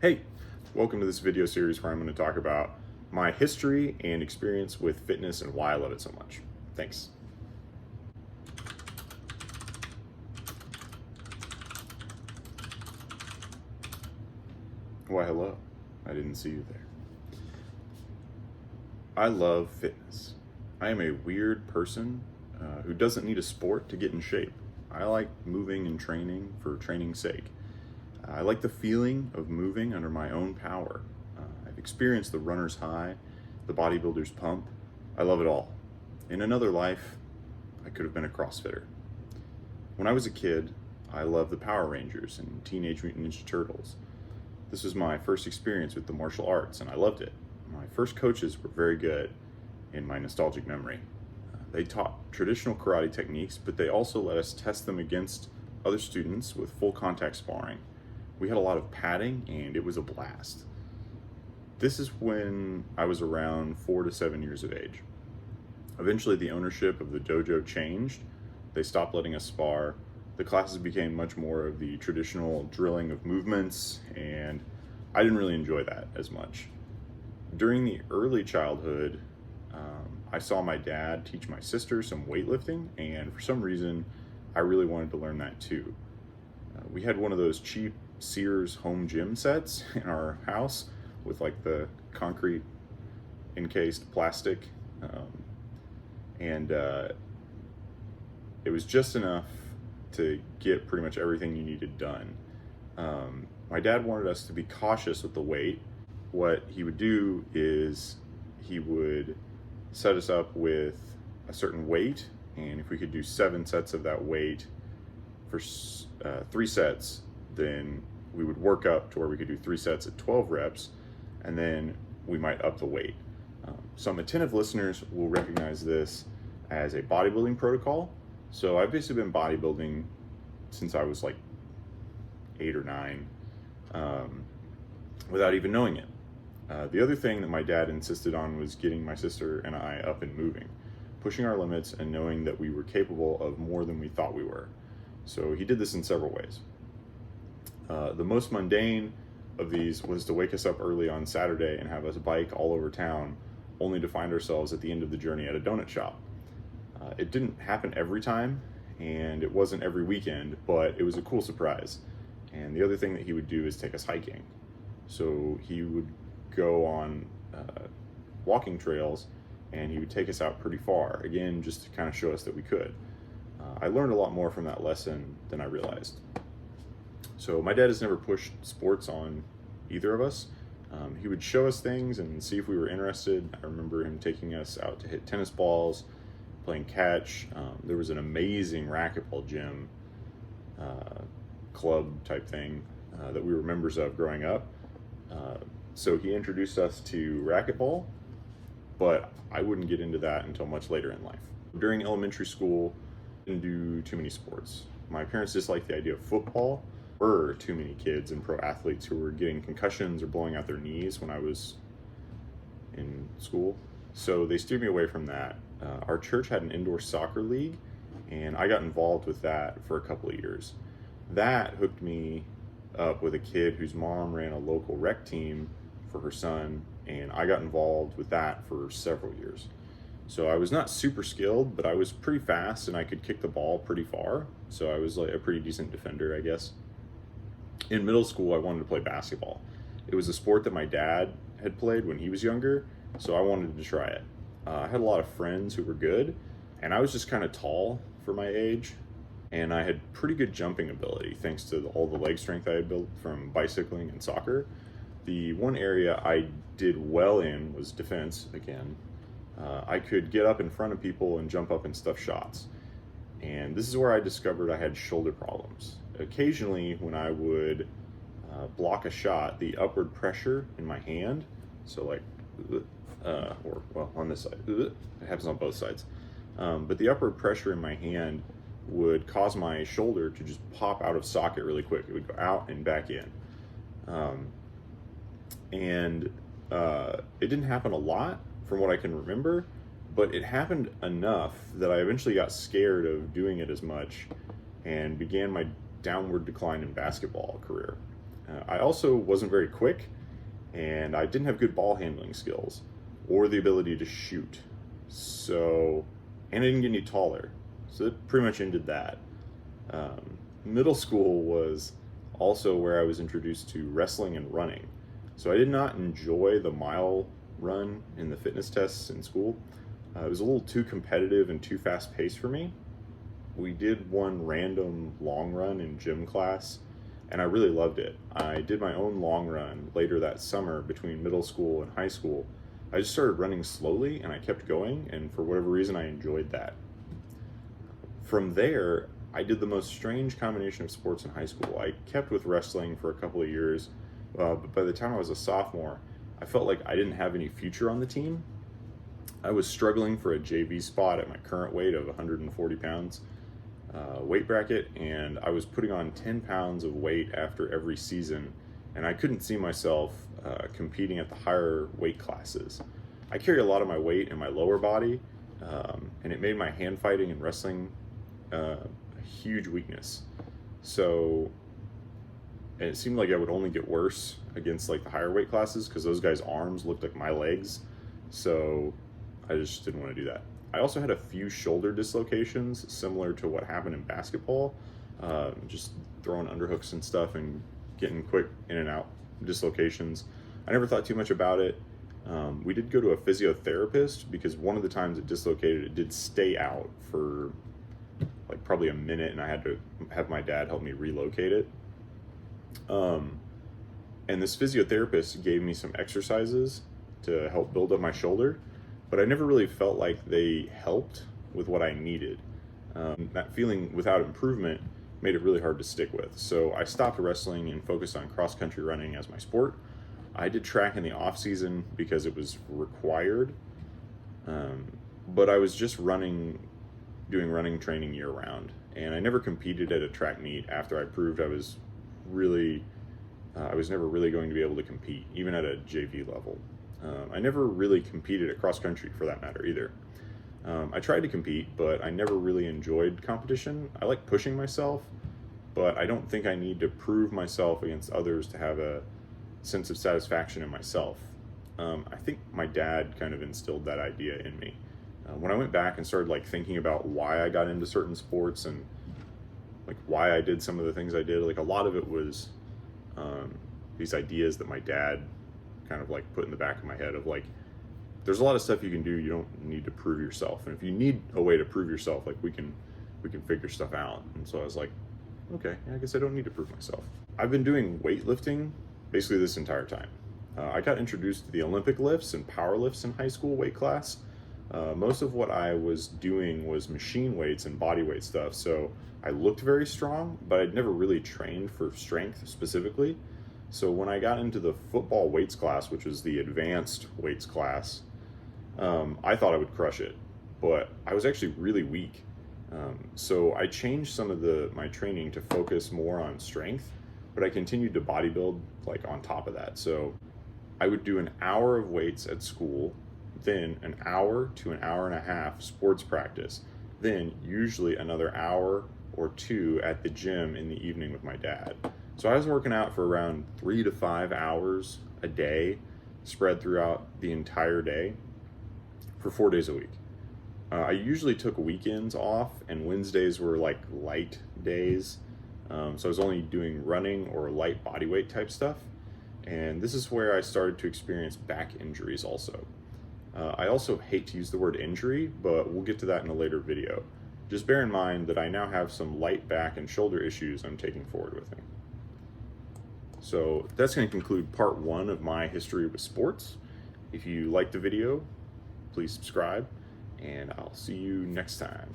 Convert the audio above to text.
Hey, welcome to this video series where I'm going to talk about my history and experience with fitness and why I love it so much. Thanks. Why, hello. I didn't see you there. I love fitness. I am a weird person who doesn't need a sport to get in shape. I like moving and training for training's sake. I like the feeling of moving under my own power. I've experienced the runner's high, the bodybuilder's pump. I love it all. In another life, I could have been a CrossFitter. When I was a kid, I loved the Power Rangers and Teenage Mutant Ninja Turtles. This was my first experience with the martial arts, and I loved it. My first coaches were very good in my nostalgic memory. They taught traditional karate techniques, but they also let us test them against other students with full contact sparring. We had a lot of padding, and it was a blast. This is when I was around 4 to 7 years of age. Eventually, the ownership of the dojo changed. They stopped letting us spar. The classes became much more of the traditional drilling of movements, and I didn't really enjoy that as much. During the early childhood, I saw my dad teach my sister some weightlifting, and for some reason, I really wanted to learn that too. We had one of those cheap Sears home gym sets in our house with like the concrete encased plastic, and it was just enough to get pretty much everything you needed done. My dad wanted us to be cautious with the weight. What he would do is he would set us up with a certain weight, and if we could do 7 sets of that weight for 3 sets, then we would work up to where we could do 3 sets at 12 reps, and then we might up the weight. Some attentive listeners will recognize this as a bodybuilding protocol. So I've basically been bodybuilding since I was like 8 or 9, without even knowing it. The other thing that my dad insisted on was getting my sister and I up and moving, pushing our limits and knowing that we were capable of more than we thought we were. So he did this in several ways. The most mundane of these was to wake us up early on Saturday and have us bike all over town, only to find ourselves at the end of the journey at a donut shop. It didn't happen every time, and it wasn't every weekend, but it was a cool surprise. And the other thing that he would do is take us hiking. So he would go on walking trails, and he would take us out pretty far, again, just to kind of show us that we could. I learned a lot more from that lesson than I realized. So my dad has never pushed sports on either of us. He would show us things and see if we were interested. I remember him taking us out to hit tennis balls, playing catch. There was an amazing racquetball gym, club type thing that we were members of growing up. So he introduced us to racquetball, but I wouldn't get into that until much later in life. During elementary school, I didn't do too many sports. My parents disliked the idea of football. There were too many kids and pro athletes who were getting concussions or blowing out their knees when I was in school, so they steered me away from that. Our church had an indoor soccer league, and I got involved with that for a couple of years. That hooked me up with a kid whose mom ran a local rec team for her son, and I got involved with that for several years. So I was not super skilled, but I was pretty fast and I could kick the ball pretty far. So I was like a pretty decent defender, I guess. In middle school, I wanted to play basketball. It was a sport that my dad had played when he was younger, so I wanted to try it. I had a lot of friends who were good, and I was just kind of tall for my age, and I had pretty good jumping ability thanks to all the leg strength I had built from bicycling and soccer. The one area I did well in was defense again. I could get up in front of people and jump up and stuff shots. And this is where I discovered I had shoulder problems. Occasionally, when I would block a shot, the upward pressure in my hand, so like, or well, on this side, it happens on both sides, but the upward pressure in my hand would cause my shoulder to just pop out of socket really quick. It would go out and back in. It didn't happen a lot from what I can remember, but it happened enough that I eventually got scared of doing it as much and began my downward decline in basketball career. I also wasn't very quick, and I didn't have good ball handling skills or the ability to shoot. So, and I didn't get any taller. So that pretty much ended that. Middle school was also where I was introduced to wrestling and running. So I did not enjoy the mile run in the fitness tests in school. It was a little too competitive and too fast paced for me. We did one random long run in gym class, and I really loved it. I did my own long run later that summer between middle school and high school. I just started running slowly and I kept going, and for whatever reason I enjoyed that. From there, I did the most strange combination of sports in high school. I kept with wrestling for a couple of years, but by the time I was a sophomore, I felt like I didn't have any future on the team. I was struggling for a JV spot at my current weight of 140 pounds weight bracket, and I was putting on 10 pounds of weight after every season, and I couldn't see myself competing at the higher weight classes. I carry a lot of my weight in my lower body, and it made my hand fighting and wrestling a huge weakness. So, and it seemed like I would only get worse against like the higher weight classes because those guys' arms looked like my legs. So I just didn't want to do that. I also had a few shoulder dislocations similar to what happened in basketball, just throwing underhooks and stuff and getting quick in and out dislocations. I never thought too much about it. We did go to a physiotherapist because one of the times it dislocated, it did stay out for like probably a minute, and I had to have my dad help me relocate it. And this physiotherapist gave me some exercises to help build up my shoulder, but I never really felt like they helped with what I needed. That feeling without improvement made it really hard to stick with. So I stopped wrestling and focused on cross-country running as my sport. I did track in the off season because it was required, but I was just doing running training year round, and I never competed at a track meet after I proved I was never really going to be able to compete, even at a JV level. I never really competed at cross country for that matter either. I tried to compete, but I never really enjoyed competition. I like pushing myself, but I don't think I need to prove myself against others to have a sense of satisfaction in myself. I think my dad kind of instilled that idea in me. When I went back and started like thinking about why I got into certain sports and like why I did some of the things I did, like a lot of it was these ideas that my dad kind of like put in the back of my head of like, there's a lot of stuff you can do. You don't need to prove yourself. And if you need a way to prove yourself, like we can figure stuff out. And so I was like, okay, I guess I don't need to prove myself. I've been doing weightlifting basically this entire time. I got introduced to the Olympic lifts and power lifts in high school weight class. Most of what I was doing was machine weights and body weight stuff. So I looked very strong, but I'd never really trained for strength specifically. So when I got into the football weights class, which was the advanced weights class, I thought I would crush it, but I was actually really weak. So I changed some of my training to focus more on strength, but I continued to bodybuild like on top of that. So I would do an hour of weights at school, then an hour to an hour and a half sports practice, then usually another hour or two at the gym in the evening with my dad. So I was working out for around 3 to 5 hours a day, spread throughout the entire day for 4 days a week. I usually took weekends off, and Wednesdays were like light days. So I was only doing running or light bodyweight type stuff. And this is where I started to experience back injuries also. I also hate to use the word injury, but we'll get to that in a later video. Just bear in mind that I now have some light back and shoulder issues I'm taking forward with me. So that's going to conclude part 1 of my history with sports. If you liked the video, please subscribe, and I'll see you next time.